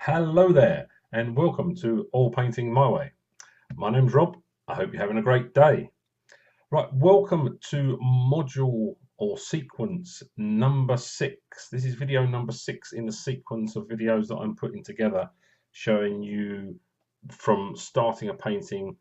Hello there, and welcome to All Painting My Way. My name's Rob. I hope you're having a great day. Right, welcome to module or sequence number 6. This is video number 6 in the sequence of videos that I'm putting together, showing you from starting a painting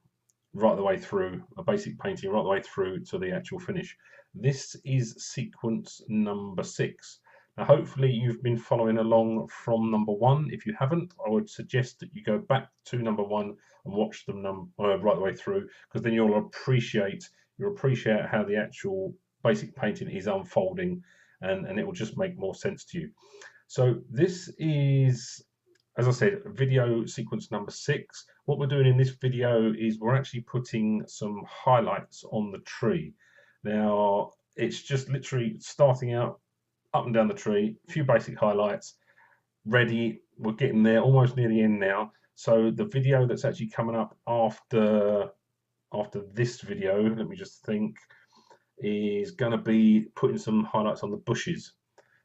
right the way through, a basic painting right the way through to the actual finish. This is sequence number 6. Now, hopefully you've been following along from number 1. If you haven't, I would suggest that you go back to number 1 and watch them right the way through, because then you'll appreciate how the actual basic painting is unfolding, and it will just make more sense to you. So this is, as I said, video sequence number 6. What we're doing in this video is we're actually putting some highlights on the tree. Now, it's just literally starting out up and down the tree, a few basic highlights, ready. We're getting there, almost near the end now. So the video that's actually coming up after this video, let me just think, is going to be putting some highlights on the bushes.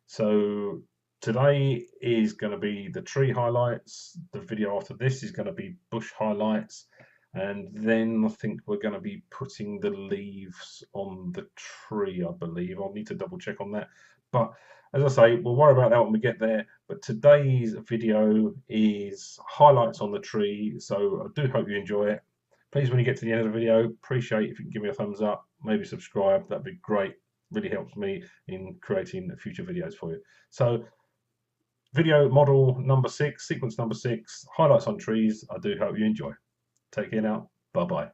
So today is going to be the tree highlights. The video after this is going to be bush highlights. And then I think we're going to be putting the leaves on the tree, I believe. I'll need to double check on that. But as I say, we'll worry about that when we get there. But today's video is highlights on the tree. So I do hope you enjoy it. Please, when you get to the end of the video, appreciate if you can give me a thumbs up, maybe subscribe. That'd be great. Really helps me in creating future videos for you. So video model number 6, sequence number 6, highlights on trees. I do hope you enjoy. Take care now. Bye bye.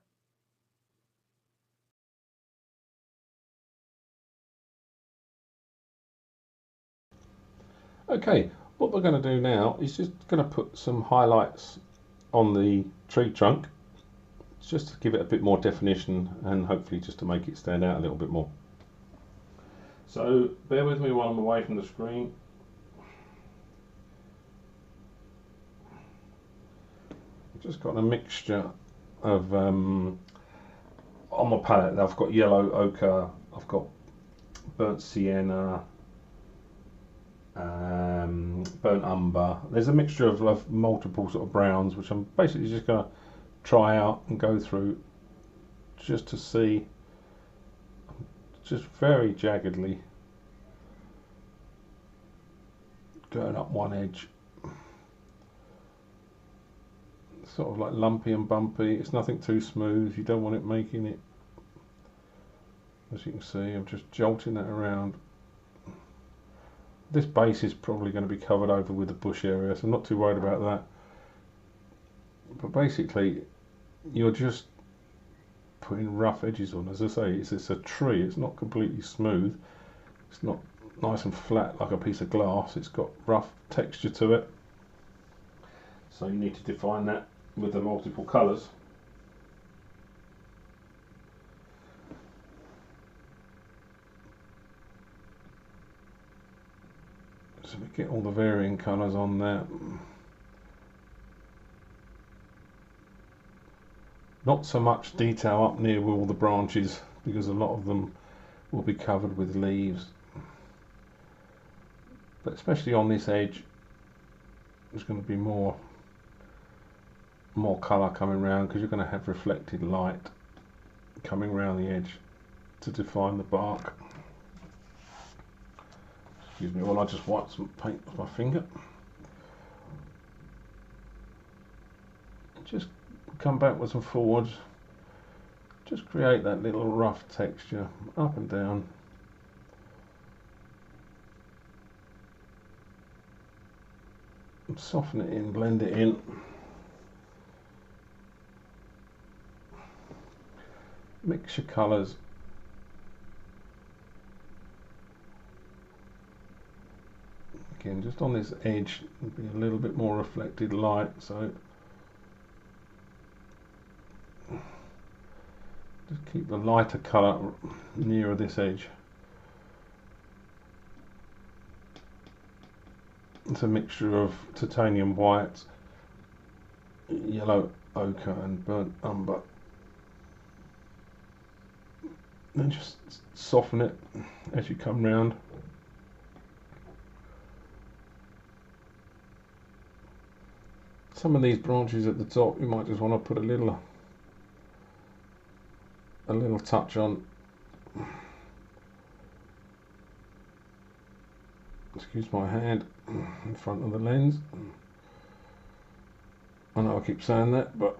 Okay, what we're going to do now is just going to put some highlights on the tree trunk, just to give it a bit more definition and hopefully just to make it stand out a little bit more. So bear with me while I'm away from the screen. I've just got a mixture of on my palette. I've got yellow ochre, I've got burnt sienna, burnt umber. There's a mixture of multiple sort of browns, which I'm basically just going to try out and go through just to see, just very jaggedly going up one edge, sort of like lumpy and bumpy. It's nothing too smooth. You don't want it making it, as you can see, I'm just jolting that around. This base is probably going to be covered over with the bush area, so I'm not too worried about that. But basically, you're just putting rough edges on. As I say, it's a tree. It's not completely smooth. It's not nice and flat like a piece of glass. It's got rough texture to it. So you need to define that with the multiple colours. So we get all the varying colours on there. Not so much detail up near all the branches, because a lot of them will be covered with leaves. But especially on this edge, there's going to be more colour coming around, because you're going to have reflected light coming around the edge to define the bark. Excuse me while I just wipe some paint off my finger. Just come backwards and forwards, just create that little rough texture up and down. And soften it in, blend it in. Mix your colours. Again, just on this edge, there'll be a little bit more reflected light, so just keep the lighter colour nearer this edge. It's a mixture of titanium white, yellow ochre and burnt umber. And just soften it as you come round. Some of these branches at the top, you might just want to put a little touch on. Excuse my hand in front of the lens. I know I keep saying that, but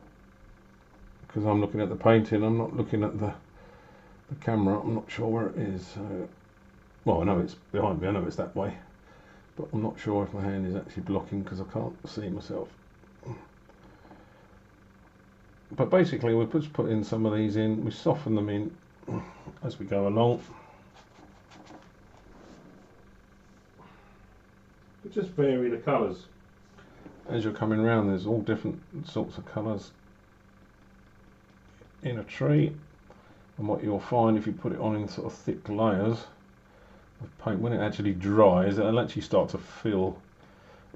because I'm looking at the painting, I'm not looking at the camera. I'm not sure where it is. So, well, I know it's behind me. I know it's that way, but I'm not sure if my hand is actually blocking because I can't see myself. But basically, we're just putting some of these in. We soften them in as we go along. But just vary the colours. As you're coming around, there's all different sorts of colours in a tree. And what you'll find if you put it on in sort of thick layers of paint, when it actually dries, it'll actually start to feel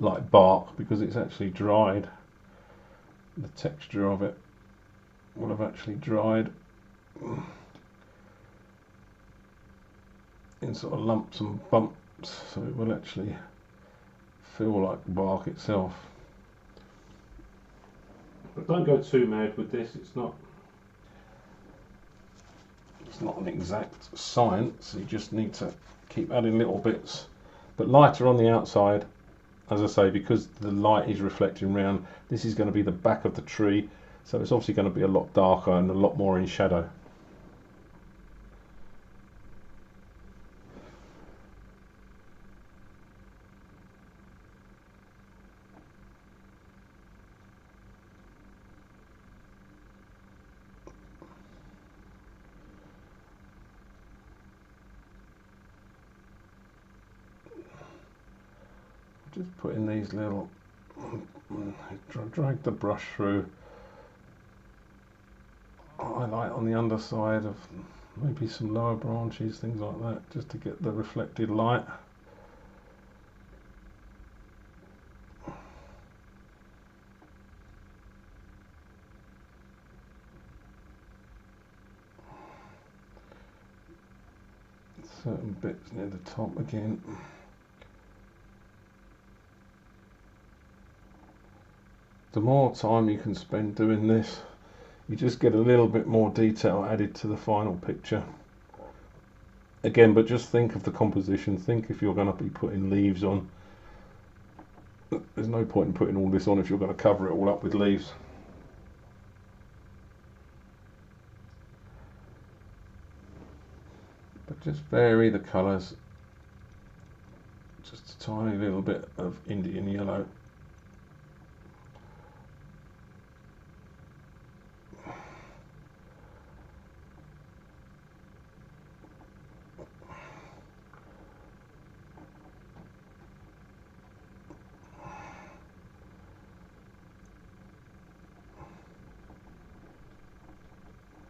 like bark because it's actually dried. The texture of it will have actually dried in sort of lumps and bumps, so it will actually feel like bark itself. But don't go too mad with this. It's not an exact science. You just need to keep adding little bits, but lighter on the outside, as I say, because the light is reflecting round. This is going to be the back of the tree, so it's obviously going to be a lot darker and a lot more in shadow. Just putting these little, drag the brush through, highlight on the underside of maybe some lower branches, things like that, just to get the reflected light. Certain bits near the top again. The more time you can spend doing this, you just get a little bit more detail added to the final picture. Again, but just think of the composition. Think if you're going to be putting leaves on. There's no point in putting all this on if you're going to cover it all up with leaves. But just vary the colours. Just a tiny little bit of Indian yellow.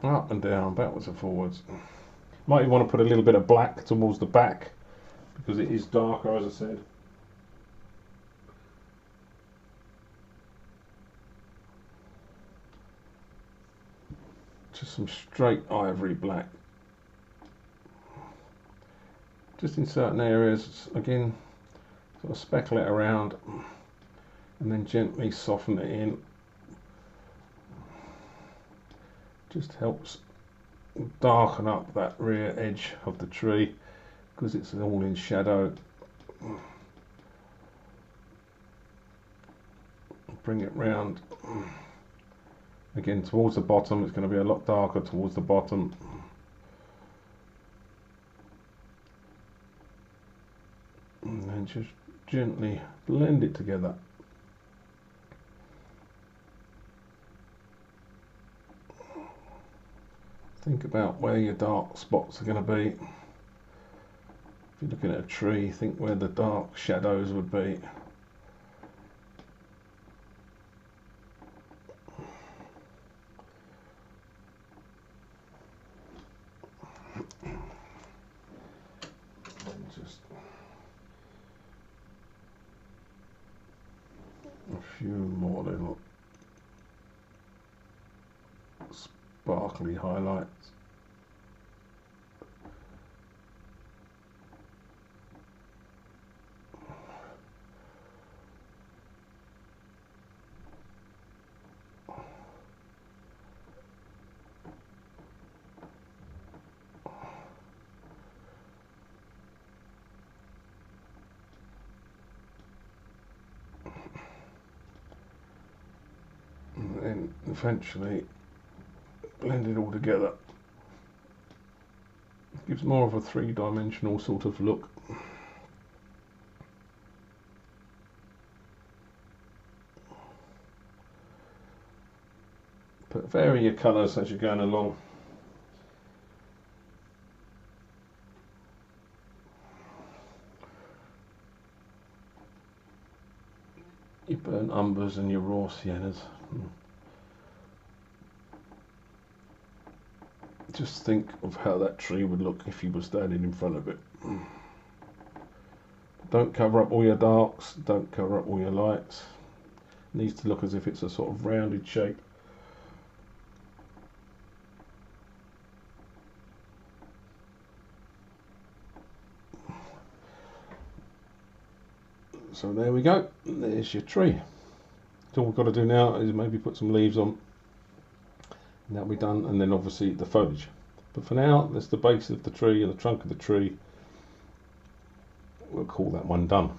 Up and down, backwards and forwards. Might even want to put a little bit of black towards the back because it is darker, as I said. Just some straight ivory black. Just in certain areas, again, sort of speckle it around and then gently soften it in. Just helps darken up that rear edge of the tree because it's all in shadow. Bring it round again towards the bottom. It's going to be a lot darker towards the bottom. And then just gently blend it together. Think about where your dark spots are going to be. If you're looking at a tree, think where the dark shadows would be. And just a few more little sparkly highlights. eventually blend it all together. It gives more of a three-dimensional sort of look. But vary your colours as you're going along. Your burnt umbers and your raw siennas. Just think of how that tree would look if you were standing in front of it. Don't cover up all your darks, don't cover up all your lights. It needs to look as if it's a sort of rounded shape. So there we go, there's your tree. So all we've got to do now is maybe put some leaves on, and that'll be done, and then obviously the foliage. But for now, there's the base of the tree and the trunk of the tree. We'll call that one done.